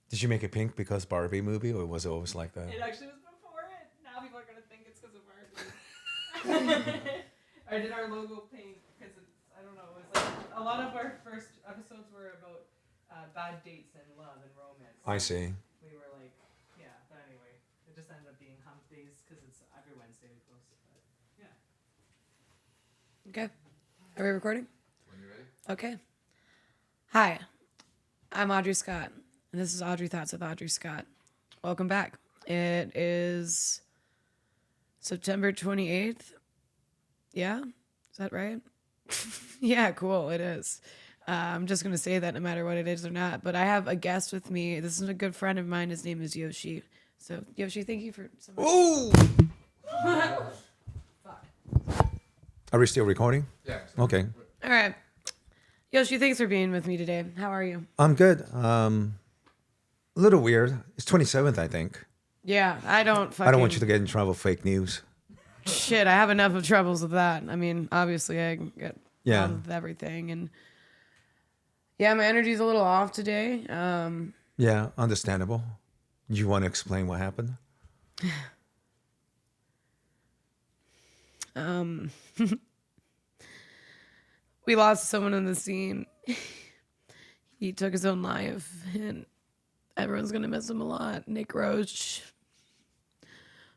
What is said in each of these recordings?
Did you make it pink because Barbie movie, or was it always like that? It actually was before it. Now people are gonna think it's because of Barbie. I did our logo pink because it's, I don't know, it was like a lot of our first episodes were about bad dates and love and romance. I see. We were like, yeah, but anyway, it just ended up being hump days because it's every Wednesday we post. But yeah. Okay. Are we recording? When you're ready. Okay. Hi, I'm Audrey Scott, and this is Audrey Thoughts with Audrey Scott. Welcome back. It is September 28th. Yeah? Is that right? Yeah, cool. It is. I'm just going to say that no matter what it is or not. But I have a guest with me. This is a good friend of mine. His name is Yoshi. So, Yoshi, thank you for... Ooh! Fuck. Are we still recording? Yeah. Okay. All right. Yoshi, thanks for being with me today. How are you? I'm good. A little weird. It's 27th, I think. Yeah, I don't fucking... I don't want you to get in trouble with fake news. Shit, I have enough of troubles with that. I mean, obviously, I get Yeah. on with everything, and yeah, my energy's a little off today. Yeah, understandable. Do you want to explain what happened? We lost someone in the scene. He took his own life, and everyone's gonna miss him a lot. Nick Roach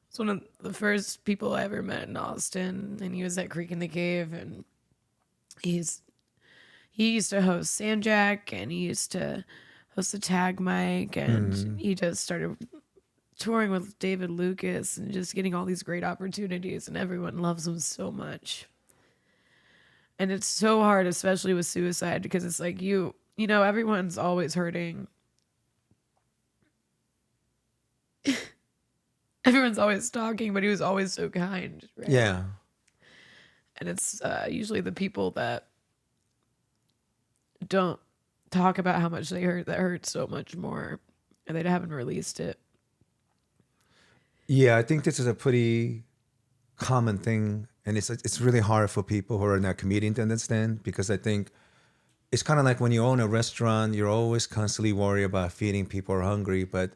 was one of the first people I ever met in Austin, and he was at Creek in the Cave, and he used to host Sandjack, and he used to host the Tag Mic, and he just started touring with David Lucas and just getting all these great opportunities, and everyone loves him so much. And it's so hard, especially with suicide, because it's like you know, everyone's always hurting. Everyone's always talking, but he was always so kind. Right? Yeah. And it's usually the people that don't talk about how much they hurt that hurt so much more, and they haven't released it. Yeah, I think this is a pretty common thing, and it's really hard for people who are not comedian to understand, because I think it's kind of like when you own a restaurant, you're always constantly worried about feeding people who are hungry, but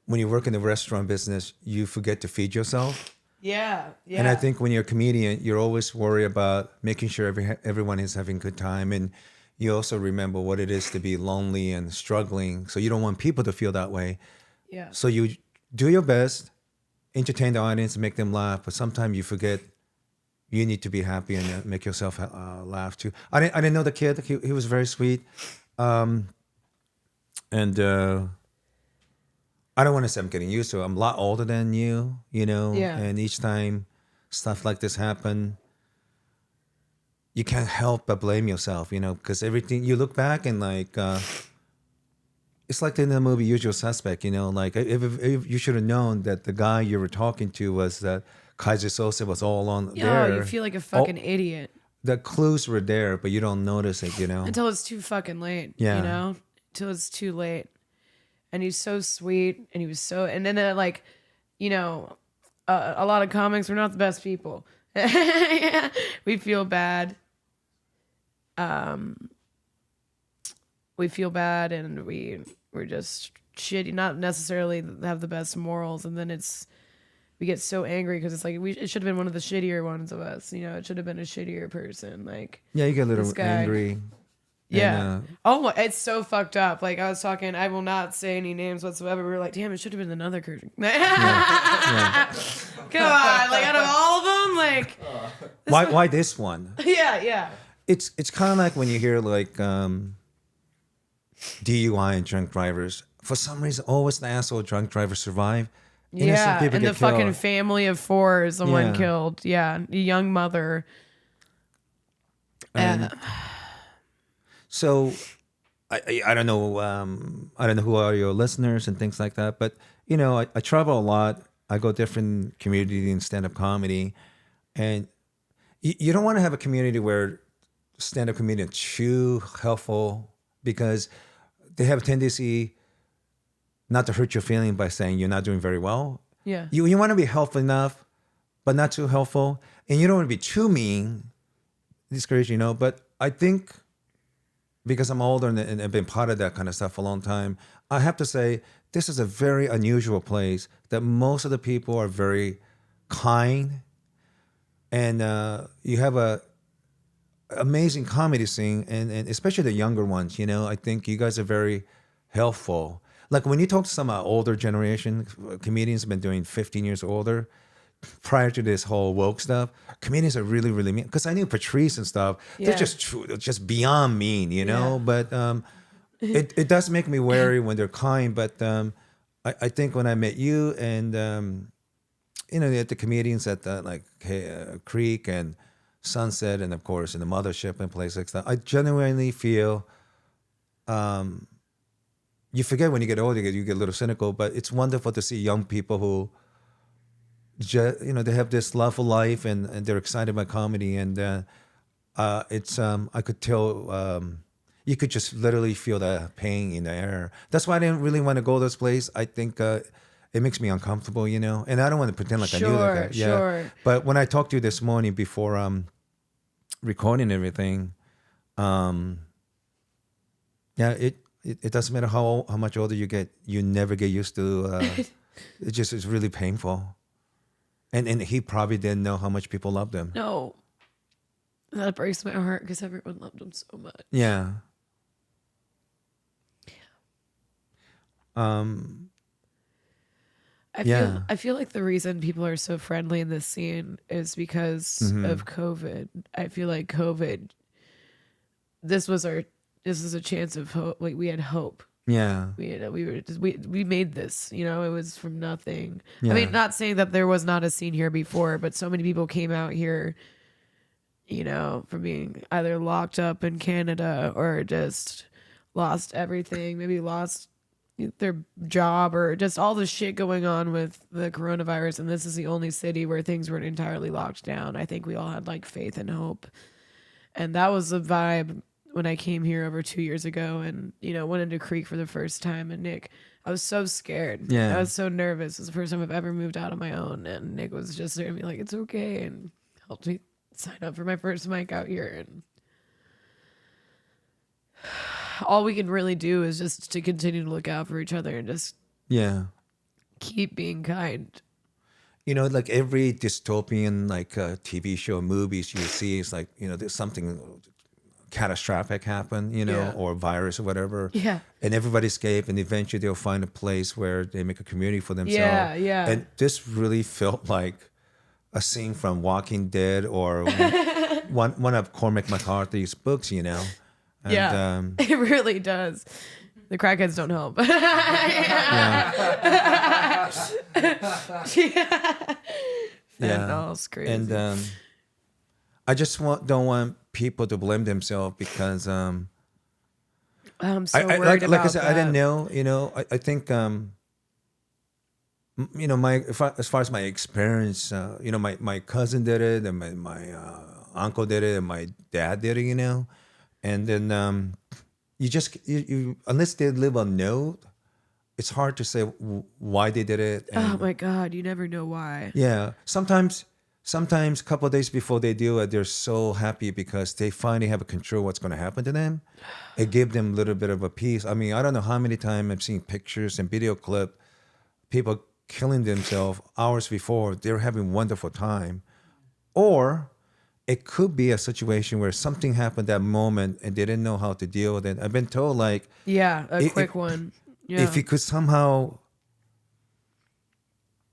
when you work in the restaurant business, you forget to feed yourself. Yeah. And I think when you're a comedian, you're always worried about making sure everyone is having a good time, and you also remember what it is to be lonely and struggling, so you don't want people to feel that way. Yeah. So you do your best, entertain the audience, make them laugh, but sometimes you forget you need to be happy and make yourself laugh too. I didn't know the kid. He was very sweet. And I don't want to say I'm getting used to it. I'm a lot older than you, Yeah. and each time stuff like this happen, you can't help but blame yourself, because everything, you look back and like, it's like in the movie Usual Suspect, like if you should have known that the guy you were talking to was that Kaiser Sosa was all on there. Oh, you feel like a fucking idiot. The clues were there, but you don't notice it, Until it's too fucking late. Yeah. Until it's too late. And he's so sweet, and he was so, and then a lot of comics, we're not the best people. We feel bad. We feel bad, and we're just shitty, not necessarily have the best morals, and then we get so angry because it's like it should have been one of the shittier ones of us, it should have been a shittier person, like Yeah, you get a little this guy. angry. Yeah. And, Oh, it's so fucked up. Like I was talking, I will not say any names whatsoever. We were like, damn, it should have been another person. Come on, like out of all of them, like why this one? yeah. It's kind of like when you hear like DUI and drunk drivers. For some reason, always the asshole drunk drivers survive. Innocent people And get the fucking killed. family of four is the one Yeah. killed. Yeah, a young mother. And so I don't know who are your listeners and things like that, but I travel a lot. I go different community in stand-up comedy, and you don't want to have a community where stand-up comedians are too helpful, because they have a tendency not to hurt your feeling by saying you're not doing very well. Yeah. You want to be helpful enough, but not too helpful, and you don't want to be too mean, discourage, but I think because I'm older and I've been part of that kind of stuff for a long time, I have to say this is a very unusual place that most of the people are very kind, and you have a amazing comedy scene, and especially the younger ones. You know, I think you guys are very helpful. Like when you talk to some older generation comedians have been doing 15 years older, prior to this whole woke stuff, comedians are really, really mean. Because I knew Patrice and stuff. They're Yeah. just beyond mean, you know. Yeah. But it does make me wary when they're kind. But I think when I met you and you know the comedians at the like Creek and Sunset and of course in the Mothership and places like that, I genuinely feel you forget when you get older, you get a little cynical. But it's wonderful to see young people who you know they have this love for life and they're excited by comedy and it's I could tell you could just literally feel the pain in the air. That's why I didn't really want to go to this place. I think it makes me uncomfortable, you know, and I don't want to pretend like I knew that guy. Yeah. Sure. But when I talked to you this morning before recording everything, yeah, it doesn't matter how much older you get, you never get used to it just is really painful. And he probably didn't know how much people loved him. No. That breaks my heart because everyone loved him so much. Yeah. I feel like the reason people are so friendly in this scene is because of COVID. I feel like COVID, this was a chance of hope. Like we had hope. Yeah. We made this, you know, it was from nothing. Yeah. I mean, not saying that there was not a scene here before, but so many people came out here, you know, from being either locked up in Canada or just lost everything, maybe lost their job or just all the shit going on with the coronavirus. And this is the only city where things weren't entirely locked down. I think we all had like faith and hope. And that was the vibe when I came here over 2 years ago and, you know, went into Creek for the first time. And Nick, I was so scared. Yeah. I was so nervous. It was the first time I've ever moved out on my own. And Nick was just there to be like, it's okay. And helped me sign up for my first mic out here. And all we can really do is just to continue to look out for each other and just Yeah. keep being kind. You know, like every dystopian like TV show, movies you see is like, you know, there's something catastrophic happen, you know, Yeah. or virus or whatever. Yeah. And everybody escape and eventually they'll find a place where they make a community for themselves. Yeah, yeah. And this really felt like a scene from Walking Dead or one of Cormac McCarthy's books, you know. And, Yeah. It really does. The crackheads don't help. Fentanyl's crazy. And I just don't want people to blame themselves because I'm so I worried about I said, that. I didn't know. You know, I think you know, as far as my experience, you know, my cousin did it, and my uncle did it, and my dad did it. You know, and then you unless they live on note, it's hard to say why they did it. Oh And, my God, you never know why. yeah, sometimes a couple of days before they do it, they're so happy because they finally have a control what's going to happen to them. It gives them a little bit of a peace. I mean, I don't know how many times I've seen pictures and video clip, people killing themselves hours before. They're having a wonderful time. Or it could be a situation where something happened that moment and they didn't know how to deal with it. I've been told like, Yeah, a If- quick one. Yeah. if you could somehow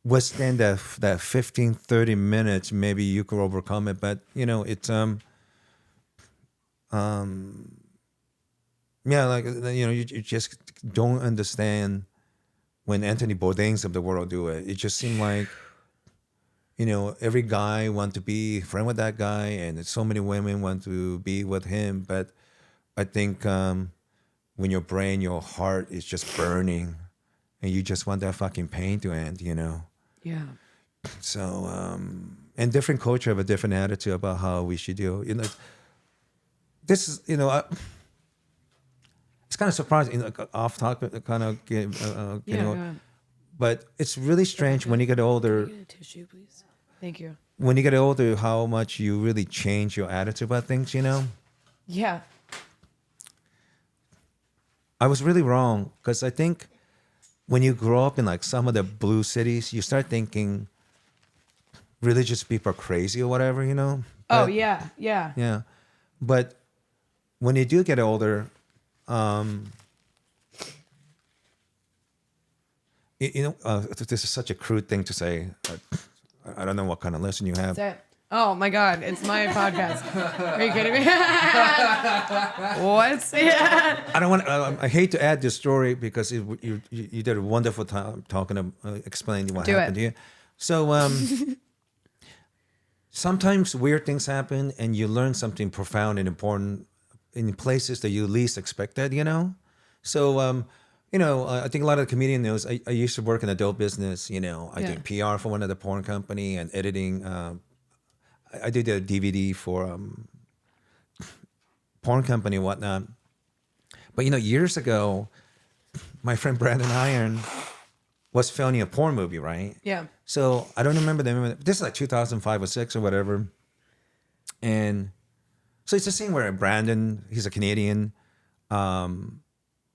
withstand that 15, 30 minutes, maybe you could overcome it. But you know, it's yeah, like you know, you just don't understand when Anthony Bourdain's of the world do it. It just seemed like, you know, every guy want to be friend with that guy, and so many women want to be with him. But I think when your brain, your heart is just burning, and you just want that fucking pain to end, you know. Yeah. So, and different culture have a different attitude about how we should deal. You know, this is, you know, it's kind of surprising, like off topic, kind of, you Yeah. know, yeah. but it's really strange when you get older. Can I get a tissue, please? Thank you. When you get older, how much you really change your attitude about things, you know. Yeah. I was really wrong because I think when you grow up in like some of the blue cities, you start thinking religious people are crazy or whatever, you know. Oh But, yeah, yeah. yeah. But when you do get older, this is such a crude thing to say. I don't know what kind of lesson you have. That's it. Oh my God, it's my podcast. Are you kidding me? What? Yeah. I don't want. I hate to add this story because you did a wonderful time talking, explaining what Do happened it. to you. So sometimes weird things happen, and you learn something profound and important in places that you least expected. You know. So I think a lot of the comedian knows. I used to work in adult business. You know, I Yeah. did PR for one of the porn company and editing. I did a DVD for porn company and whatnot. But years ago, my friend Brandon Iron was filming a porn movie, right? Yeah. So I don't remember the name. This is like 2005 or six or whatever. And so it's a scene where Brandon, he's a Canadian,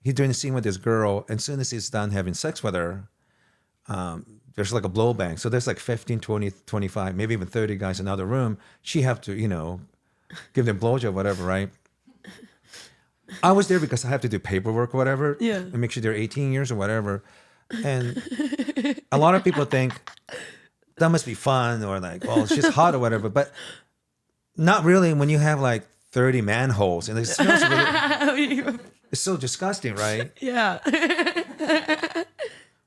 he's doing a scene with this girl, and as soon as he's done having sex with her, there's like a blow bang. So there's like 15, 20, 25, maybe even 30 guys in another room. She have to, give them blowjob, whatever, right? I was there because I have to do paperwork or whatever. Yeah. And make sure they're 18 years or whatever. And a lot of people think that must be fun or like, well, it's just hot or whatever. But not really when you have like 30 manholes and it smells really, it's so disgusting, right? Yeah.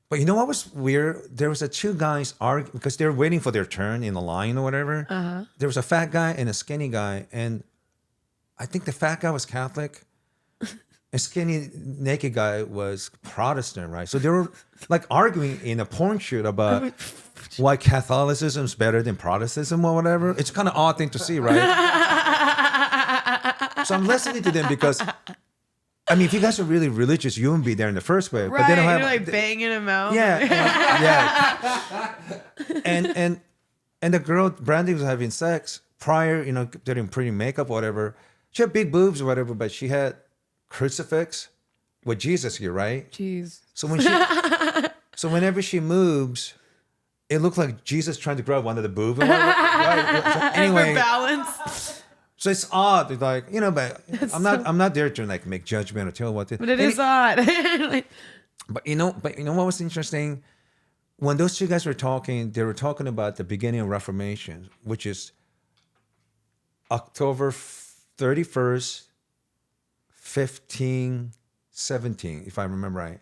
But you know what was weird? There was two guys arguing because they were waiting for their turn in the line or whatever. Uh-huh. There was a fat guy and a skinny guy, and I think the fat guy was Catholic. A skinny naked guy was Protestant, right? So they were like arguing in a porn shoot about why Catholicism is better than Protestantism or whatever. It's kind of odd thing to see, right? So I'm listening to them because, I mean, if you guys are really religious, you wouldn't be there in the first place. Right. But they don't have You're like banging him out. yeah. And the girl Brandy was having sex prior, doing pretty makeup or whatever. She had big boobs or whatever, but she had crucifix with Jesus here, right? Jeez. So whenever she moves, it looked like Jesus trying to grab one of the boobs. Right? So anyway, For balance. so it's odd. It's like, but I'm not there to like make judgment or tell what to. But it is odd. But you know what was interesting? When those two guys were talking, they were talking about the beginning of Reformation, which is October 31st, 1517, if I remember right.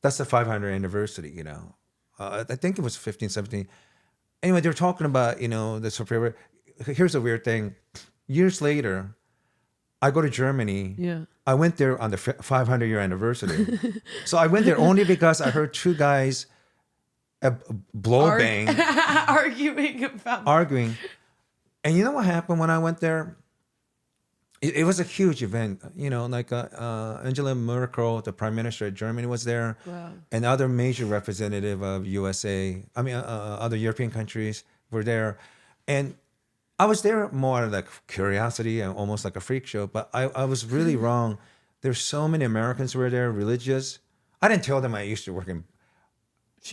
That's the 500th anniversary, I think it was 1517. Anyway, they were talking about, the superior. Here's a weird thing. Years later, I go to Germany. Yeah. I went there on the 500-year anniversary. So I went there only because I heard two guys bang, arguing. And you know what happened when I went there? It was a huge event. Like Angela Merkel, the prime minister of Germany, was there. Wow. And other major representative of USA, other European countries were there. And I was there more out of like curiosity and almost like a freak show, but I was really wrong. There's so many Americans who were there, religious. I didn't tell them I used to work in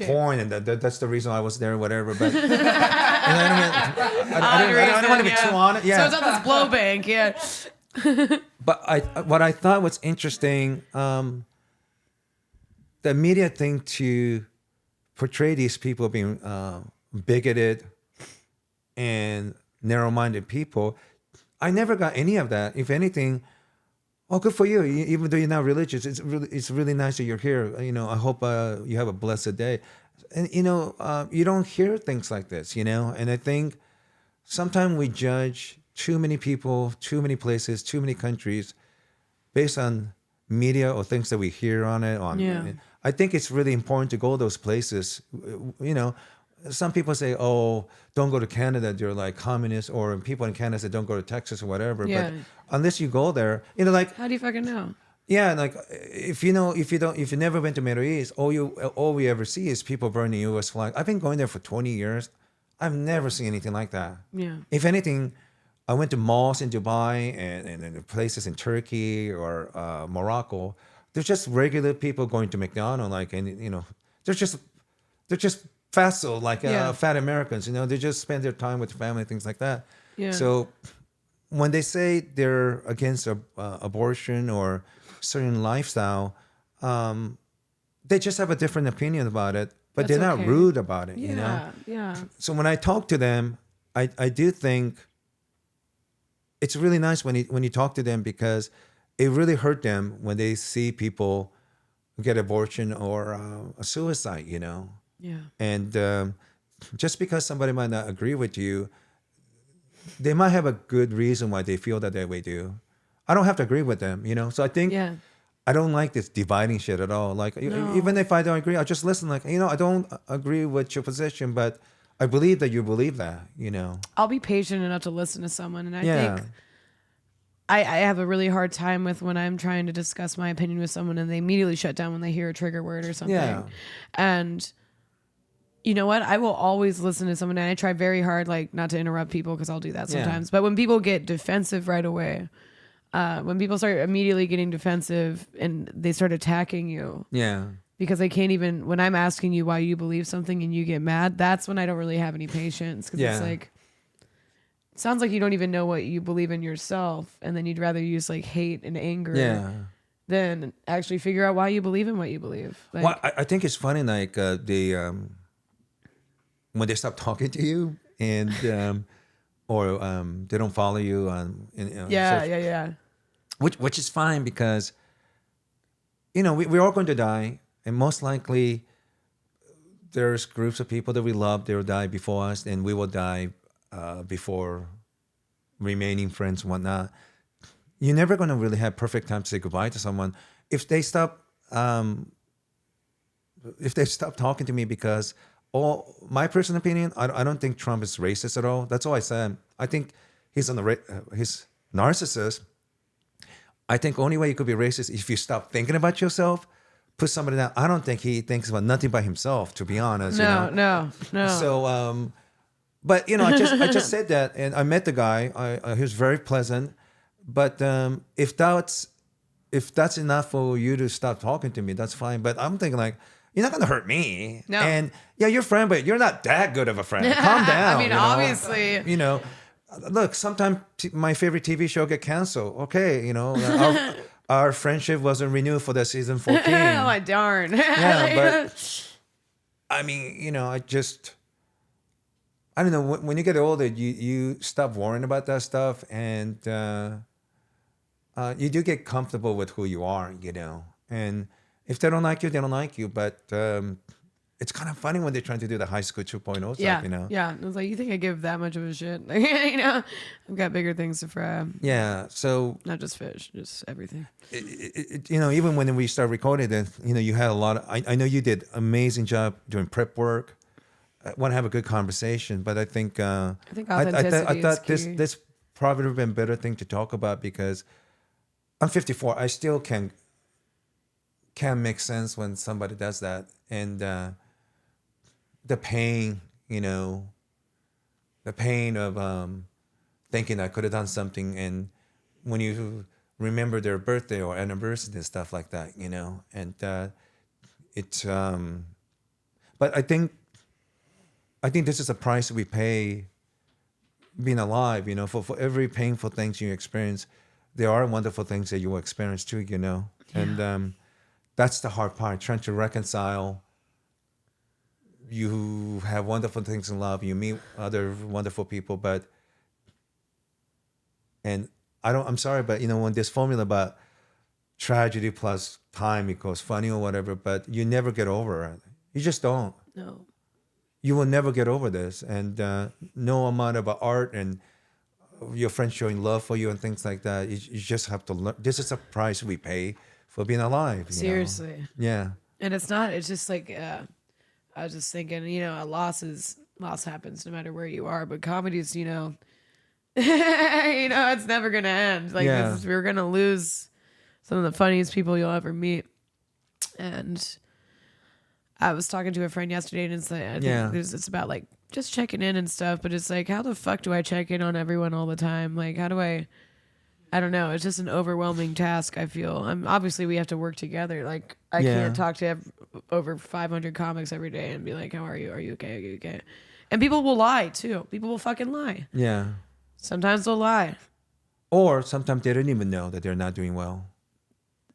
porn and that's the reason I was there, whatever. But I don't want to be too honest. Yeah. So it's not this blow bank, yeah. But what I thought was interesting, the media thing to portray these people being bigoted and narrow-minded people, I never got any of that. If anything, oh, good for you. Even though you're not religious, it's really nice that you're here. I hope you have a blessed day. And you don't hear things like this. And I think sometimes we judge too many people, too many places, too many countries based on media or things that we hear on it. Yeah. I think it's really important to go to those places. Some people say, oh, don't go to Canada, they're like communists, or people in Canada say don't go to Texas or whatever. Yeah. But unless you go there, like, How do you fucking know? yeah, like if you never been to Middle East, all we ever see is people burning US flag. I've been going there for 20 years. I've never seen anything like that. Yeah. If anything, I went to malls in Dubai and places in Turkey or Morocco. There's just regular people going to McDonald's, like, and they're just fatso, like Yeah. fat Americans. They just spend their time with family, things like that. Yeah. So when they say they're against abortion or certain lifestyle, they just have a different opinion about it, but That's they're not okay. rude about it. Yeah. So when I talk to them, I do think it's really nice when you talk to them, because it really hurt them when they see people get abortion or a suicide. Yeah. And just because somebody might not agree with you, they might have a good reason why they feel that way do. I don't have to agree with them. So I think Yeah. I don't like this dividing shit at all. Like, No. even if I don't agree, I just listen. Like, I don't agree with your position, but I believe that you believe that. I'll be patient enough to listen to someone, and I Yeah. think I have a really hard time with when I'm trying to discuss my opinion with someone and they immediately shut down when they hear a trigger word or something. Yeah. And you know what? I will always listen to someone, and I try very hard, like, not to interrupt people, because I'll do that Yeah. sometimes. But when people get defensive right away, when people start immediately getting defensive and they start attacking you Yeah. because they can't even, when I'm asking you why you believe something and you get mad, that's when I don't really have any patience, because Yeah. it's like, it sounds like you don't even know what you believe in yourself, and then you'd rather use like hate and anger Yeah. than actually figure out why you believe in what you believe. Like, Well, I think it's funny, like they when they stop talking to you, and or they don't follow you on yeah, social- yeah. which is fine, because we're all going to die, and most likely there's groups of people that we love, they will die before us, and we will die before remaining friends and whatnot. You're never going to really have perfect time to say goodbye to someone. If they stop talking to me, because my personal opinion, I don't think Trump is racist at all. That's all I said. I think he's he's narcissist. I think only way you could be racist if you stop thinking about yourself, put somebody down. I don't think he thinks about nothing but himself, to be honest. No. So, but I just said that, and I met the guy. He was very pleasant. But if that's enough for you to stop talking to me, that's fine. But I'm thinking, like, you're not gonna hurt me. No. And yeah, you're a friend, but you're not that good of a friend. Calm down. I mean, obviously. Look, sometimes my favorite TV show get canceled. Okay, our friendship wasn't renewed for the season 14. Oh my darn. Yeah, but I mean, I don't know. When you get older, you stop worrying about that stuff, and you do get comfortable with who you are, And if they don't like you, they don't like you. But it's kind of funny when they're trying to do the high school 2.0 Yeah, stuff, yeah. I was like, you think I give that much of a shit? I've got bigger things to fry. Yeah. So Not just fish, just everything. even when we start recording, then you had a lot of. I know you did amazing job doing prep work. I want to have a good conversation, but I think authenticity I thought is key. this probably would have been a better thing to talk about, because I'm 54. I still can make sense when somebody does that, and the pain, the pain of thinking I could have done something, and when you remember their birthday or anniversary and stuff like that, and it's. But I think this is a price we pay being alive, for every painful things you experience, there are wonderful things that you will experience too, and that's the hard part, trying to reconcile. You have wonderful things in love, you meet other wonderful people, I'm sorry, but when this formula about tragedy plus time equals funny or whatever, but you never get over it. You just don't. No. You will never get over this, and no amount of art and your friends showing love for you and things like that. You just have to learn. This is a price we pay for being alive. Seriously. Yeah. And it's not, it's just like, I was just thinking, a loss happens no matter where you are, but comedy's, it's never going to end. Like, Yeah. we're going to lose some of the funniest people you'll ever meet. And I was talking to a friend yesterday, and it's like, I think it's about like just checking in and stuff, but it's like, how the fuck do I check in on everyone all the time? Like, how do I don't know. It's just an overwhelming task, I feel. Obviously, we have to work together. Like, I Yeah. can't talk to over 500 comics every day and be like, how are you? Are you okay? Are you okay? And people will lie, too. People will fucking lie. Yeah. Sometimes they'll lie. Or sometimes they don't even know that they're not doing well.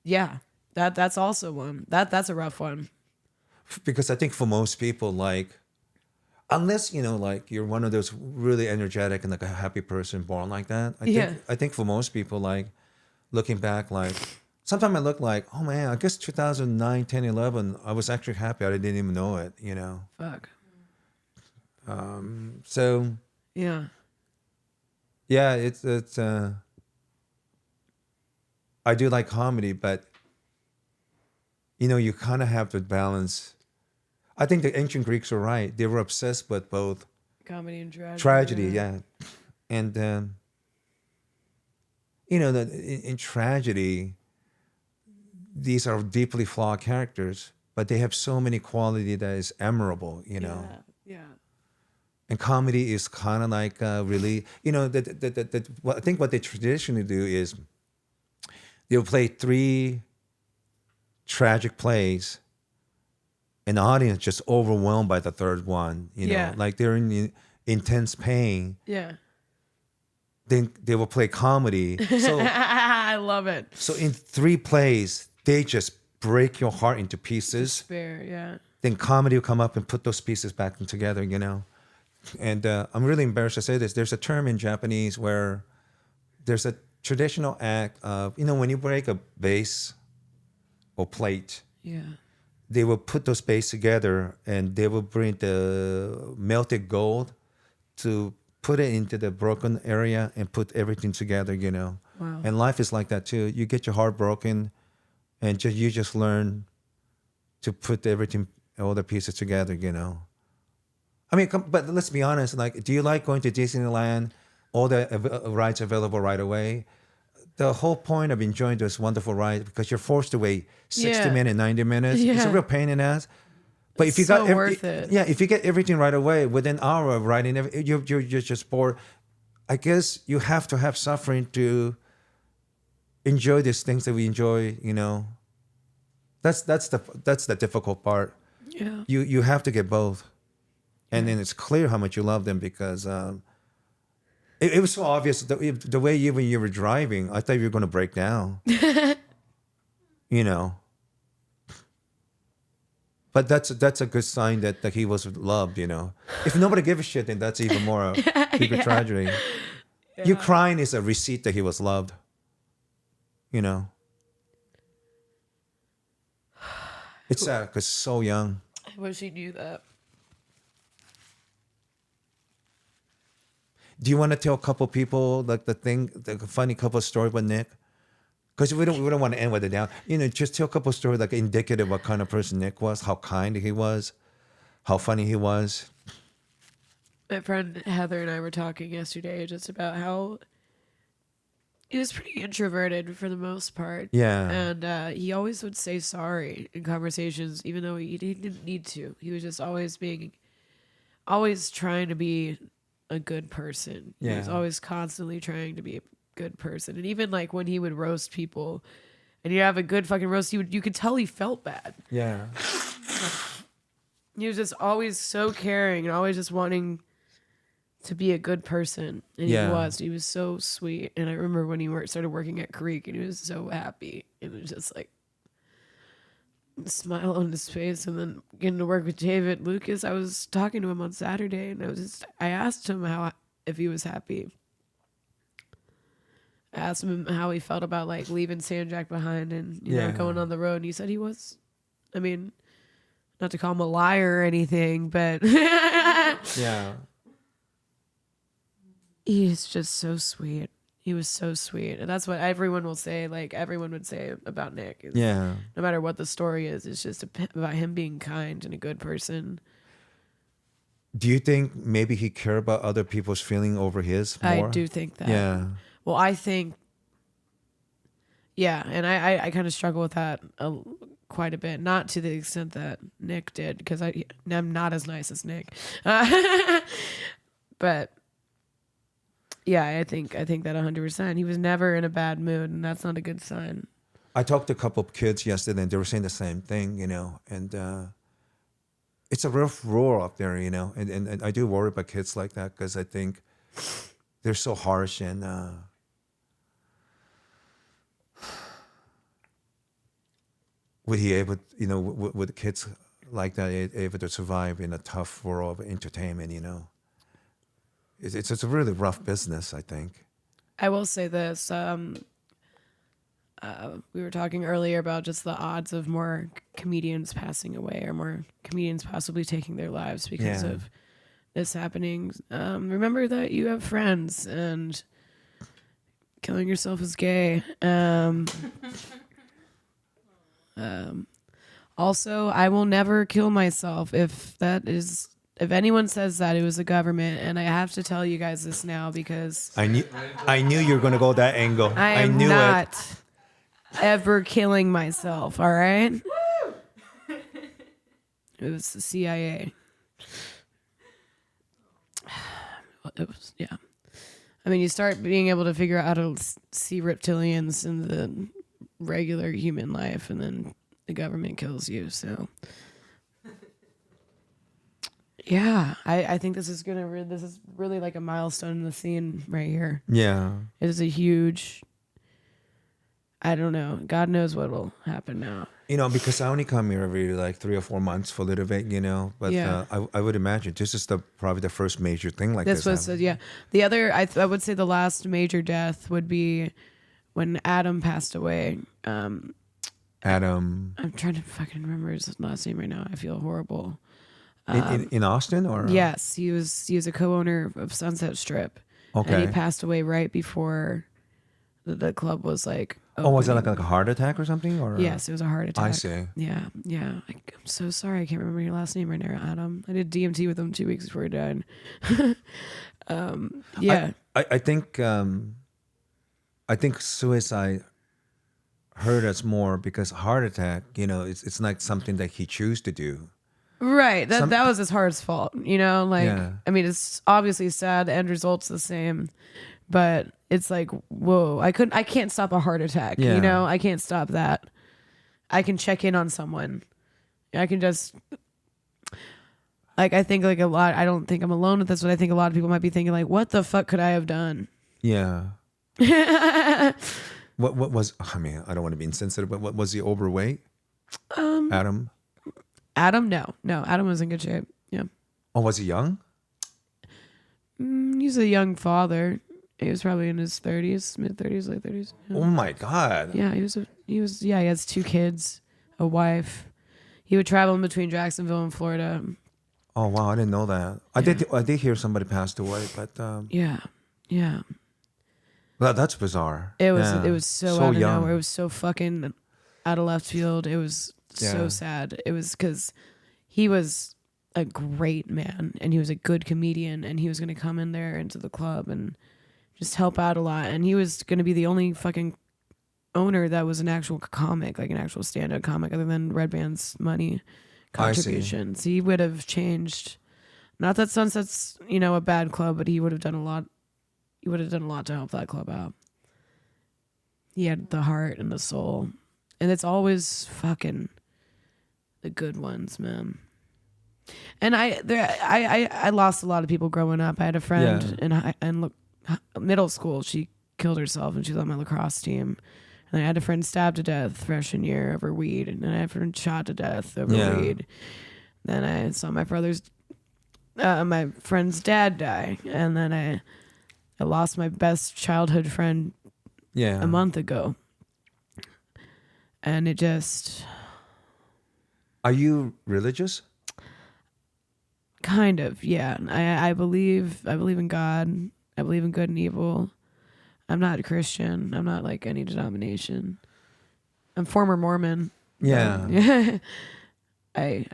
Yeah, that's also one. That's a rough one. Because I think for most people, like, unless like you're one of those really energetic and like a happy person born like that, Yeah. I think for most people, like looking back, like sometimes I look like, oh man, I guess 2009, 10, 11, I was actually happy. I didn't even know it, Fuck. So Yeah. yeah, it's I do like comedy, but you kind of have to balance. I think the ancient Greeks were right. They were obsessed with both Comedy and tragedy. tragedy, yeah, and that in tragedy, these are deeply flawed characters, but they have so many quality that is admirable, Yeah. And comedy is kind of like really, what I think what they traditionally do is they'll play 3 tragic plays, and the audience just overwhelmed by the third one. Yeah. Like they're in intense pain. Yeah. Then they will play comedy. So I love it. so in 3 plays, they just break your heart into pieces. Despair, yeah. Then comedy will come up and put those pieces back together. And I'm really embarrassed to say this. There's a term in Japanese where there's a traditional act of, when you break a vase or plate, Yeah. they will put those bases together and they will bring the melted gold to put it into the broken area and put everything together, Wow. And life is like that too. You get your heart broken and you just learn to put everything, all the pieces together, I mean, but let's be honest. Like, do you like going to Disneyland? All the rides available right away. The whole point of enjoying those wonderful rides because you're forced to wait 60 Yeah. minutes, 90 minutes. It's a Yeah. real pain in the ass. But if you So got worth it. yeah, if you get everything right away within an hour of riding, you're just bored. I guess you have to have suffering to enjoy these things that we enjoy. That's the difficult part. Yeah. You have to get both. And then it's clear how much you love them because it was so obvious. The way even you were driving, I thought you were going to break down. But that's a good sign that he was loved. If nobody gave a shit, then that's even more a bigger tragedy. You crying is a receipt that he was loved. It's sad because so young. I wish he knew that. Do you want to tell a couple people like the funny couple story about Nick? Because we don't want to end with it down. Just tell a couple stories like indicative what kind of person Nick was, how kind he was, how funny he was. My friend Heather and I were talking yesterday just about how he was pretty introverted for the most part. Yeah. And he always would say sorry in conversations, even though he didn't need to. He was just always trying to be a good person. He was Yeah. always constantly trying to be a good person. And even like when he would roast people and you have a good fucking roast, you could tell he felt bad. Yeah. He was just always so caring and always just wanting to be a good person. And Yeah. he was so sweet. And I remember when he started working at Creek and he was so happy. It was just like a smile on his face. And then getting to work with David Lucas, I was talking to him on Saturday and I asked him if he was happy. I asked him how he felt about like leaving Sanjak behind and you know Yeah. going on the road. And he said he was, I mean, not to call him a liar or anything, but Yeah. he's just so sweet. He was so sweet. And that's what everyone will say, like everyone would say about Nick. Is Yeah. no matter what the story is, it's just about him being kind and a good person. Do you think maybe he cared about other people's feeling over his more? I do think that. Yeah. Well, I think, yeah, and I kind of struggle with that quite a bit, not to the extent that Nick did, because I'm not as nice as Nick. But yeah, I think that 100%. He was never in a bad mood, and that's not a good sign. I talked to a couple of kids yesterday, and they were saying the same thing, and it's a rough roar up there, and I do worry about kids like that because I think they're so harsh and would he able, with kids like that able to survive in a tough world of entertainment, It's a really rough business, I think. I will say this. We were talking earlier about just the odds of more comedians passing away or more comedians possibly taking their lives because of this happening. Remember that you have friends, and killing yourself is gay. Also, I will never kill myself. If anyone says that, it was the government, and I have to tell you guys this now because I knew you were going to go that angle. I am knew not it. ever killing myself. All right. It was the CIA. It was, yeah. I mean, you start being able to figure out how to see reptilians in the regular human life, and then the government kills you. So, yeah, I think this is really like a milestone in the scene right here. Yeah. It is a huge. I don't know. God knows what will happen now. Because I only come here every like 3 or 4 months for a little bit, But Yeah. I would imagine this is probably the first major thing like this. This was yeah. The other I would say the last major death would be when Adam passed away. Adam. I'm trying to fucking remember his last name right now. I feel horrible. In Austin or? Yes, he was a co-owner of Sunset Strip. Okay. And he passed away right before the club was like. Oh, was it opening. like a heart attack or something? Or Yes, it was a heart attack. I see. Yeah. I'm so sorry. I can't remember your last name right now, Adam. I did DMT with him 2 weeks before he died. Yeah. I think suicide hurt us more because heart attack, it's not something that he chose to do. Right. That was his heart's fault. Yeah. I mean, it's obviously sad. The end result's the same, but it's like, whoa, I can't stop a heart attack. Yeah. I can't stop that. I can check in on someone. I can just, like, I think like a lot, I don't think I'm alone with this, but I think a lot of people might be thinking like, what the fuck could I have done? Yeah. What was, I mean, I don't want to be insensitive, but what was he overweight? Adam? Adam? No, Adam was in good shape. Yeah. Oh, was he young? He's a young father. He was probably in his 30s, mid 30s, late 30s. Yeah. Oh my God. Yeah, he has 2 kids, a wife. He would travel in between Jacksonville and Florida. Oh wow, I didn't know that. I did hear somebody passed away, but Yeah. that's bizarre. It was Yeah. it was so out of young. nowhere. It was so fucking out of left field. It was so Yeah. sad. It was because he was a great man and he was a good comedian and he was going to come in there into the club and just help out a lot. And he was going to be the only fucking owner that was an actual comic, like an actual stand-up comic, other than Red Band's money I see. contributions. He would have changed. Not that Sunset's a bad club, but he would have done a lot. He would have done a lot to help that club out. He had the heart and the soul, and it's always fucking the good ones, man. And I lost a lot of people growing up. I had a friend in middle school. She killed herself, and she was on my lacrosse team. And I had a friend stabbed to death freshman year over weed, and then I had a friend shot to death over weed. Then I saw my friend's dad die, and then I lost my best childhood friend a month ago. And it just... Are you religious? Kind of, yeah. I believe in God. I believe in good and evil. I'm not a Christian. I'm not like any denomination. I'm former Mormon. Yeah. I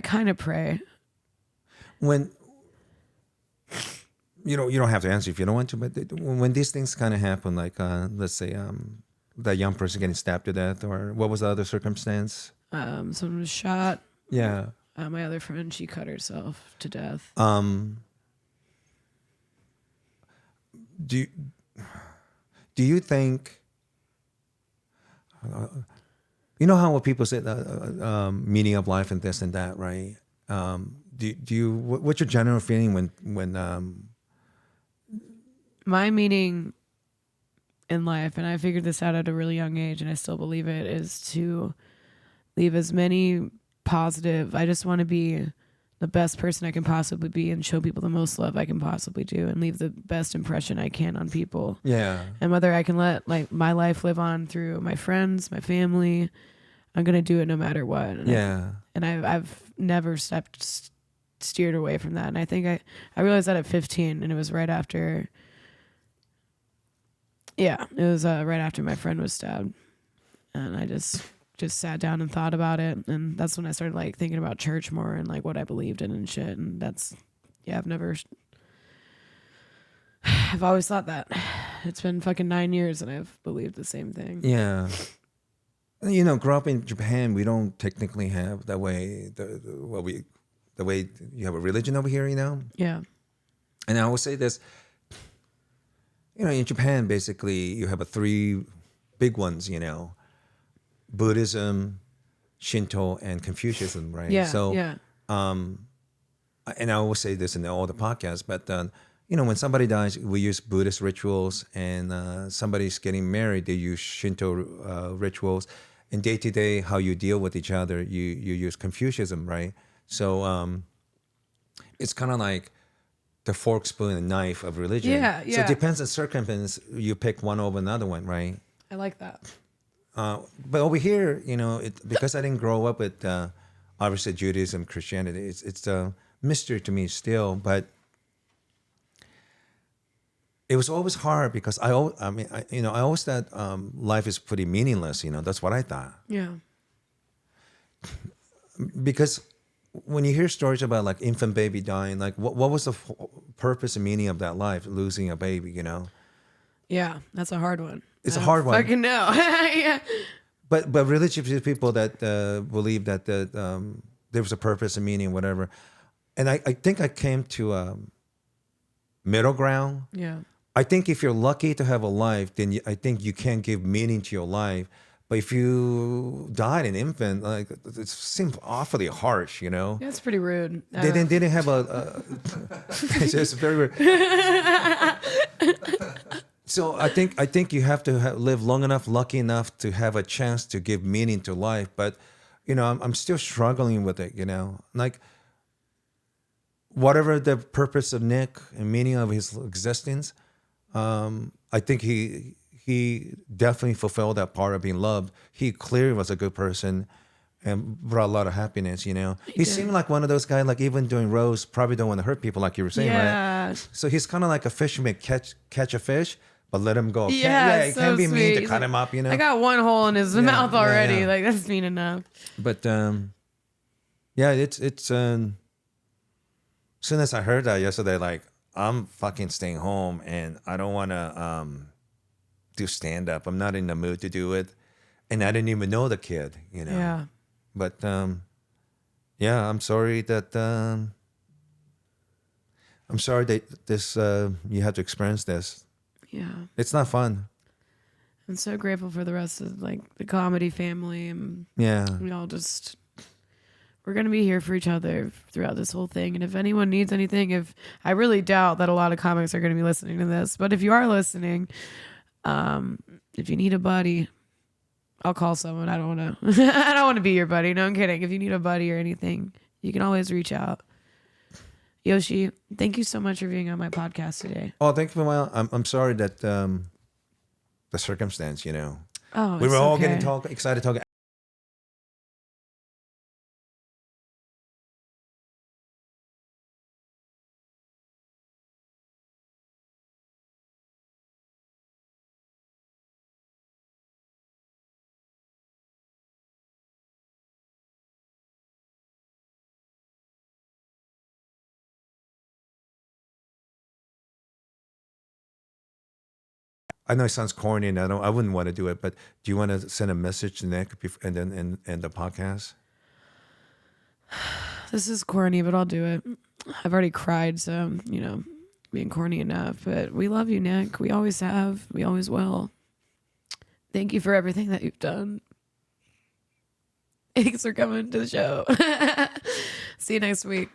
kind of pray. When you don't have to answer if you don't want to, but when these things kind of happen, like let's say that young person getting stabbed to death, or what was the other circumstance? Someone was shot. Yeah. My other friend, she cut herself to death. Do you, do you think you know how people say meaning of life and this and that, right? Do you what's your general feeling when My meaning in life, and I figured this out at a really young age, and I still believe it, is to leave as many positive. I just want to be the best person I can possibly be and show people the most love I can possibly do and leave the best impression I can on people. yeah And whether I can let like my life live on through my friends, my family, I'm gonna do it no matter what. And yeah I've never steered away from that. And I think I realized that at 15, and it was right after. Yeah, it was right after my friend was stabbed, and I just sat down and thought about it, and that's when I started like thinking about church more and like what I believed in and shit. And that's I've always thought that. It's been fucking 9 years, and I've believed the same thing. yeah. You know, grow up in Japan, we don't technically have that way. The way you have a religion over here, you know. Yeah, And I will say this, you know, in Japan, basically, you have three big ones, you know, Buddhism, Shinto, and Confucianism, right? yeah, So, yeah, and I always say this in all the podcasts, but, you know, when somebody dies, we use Buddhist rituals, and somebody's getting married, they use Shinto rituals. And day to day, how you deal with each other, you use Confucianism, right? So it's kind of like the fork, spoon, and knife of religion. Yeah, So yeah. it depends on circumstance. You pick one over another one, right? I like that. But over here, you know, because I didn't grow up with obviously Judaism, Christianity, it's a mystery to me still. But it was always hard because I always thought life is pretty meaningless. You know, that's what I thought. Yeah, Because when you hear stories about like infant baby dying, like what was the purpose and meaning of that life, losing a baby, you know? yeah, that's a hard one. It's I a don't hard one. Fucking no. Yeah. But religious people that believe that there was a purpose and meaning, whatever. And I think I came to a middle ground. Yeah. I think if you're lucky to have a life, then I think you can give meaning to your life. But if you died an infant, like it seems awfully harsh, you know. Yeah, it's pretty rude. They didn't have it's just very weird. So I think you have to live long enough, lucky enough to have a chance to give meaning to life. But you know, I'm still struggling with it. You know, like whatever the purpose of Nick and meaning of his existence, I think he definitely fulfilled that part of being loved. He clearly was a good person and brought a lot of happiness, you know. He seemed like one of those guys, like even doing rows, probably don't want to hurt people like you were saying, Yeah. right? So he's kind of like a fisherman, catch a fish, but let him go. Yeah, It so can be mean to sweet. cut him up, you know. I got one hole in his mouth already. yeah. Like that's mean enough. But yeah, it's soon as I heard that yesterday, like I'm fucking staying home and I don't want to do stand up. I'm not in the mood to do it, and I didn't even know the kid, you know. Yeah. But yeah, I'm sorry that this you have to experience this. Yeah. It's not fun. I'm so grateful for the rest of like the comedy family, and Yeah. we all just we're gonna be here for each other throughout this whole thing. And if anyone needs anything, if I really doubt that a lot of comics are gonna be listening to this, but if you are listening, if you need a buddy, I'll call someone. I don't want to. I don't want to be your buddy. No, I'm kidding. If you need a buddy or anything, you can always reach out. Yoshi, thank you so much for being on my podcast today. Oh, thank you. Well, I'm sorry that the circumstance, you know. Oh, We were it's all okay. getting excited to talk. I know it sounds corny, and I wouldn't want to do it, but do you want to send a message to Nick and then end the podcast? This is corny, but I'll do it. I've already cried, so, being corny enough. But we love you, Nick. We always have. We always will. Thank you for everything that you've done. Thanks for coming to the show. See you next week.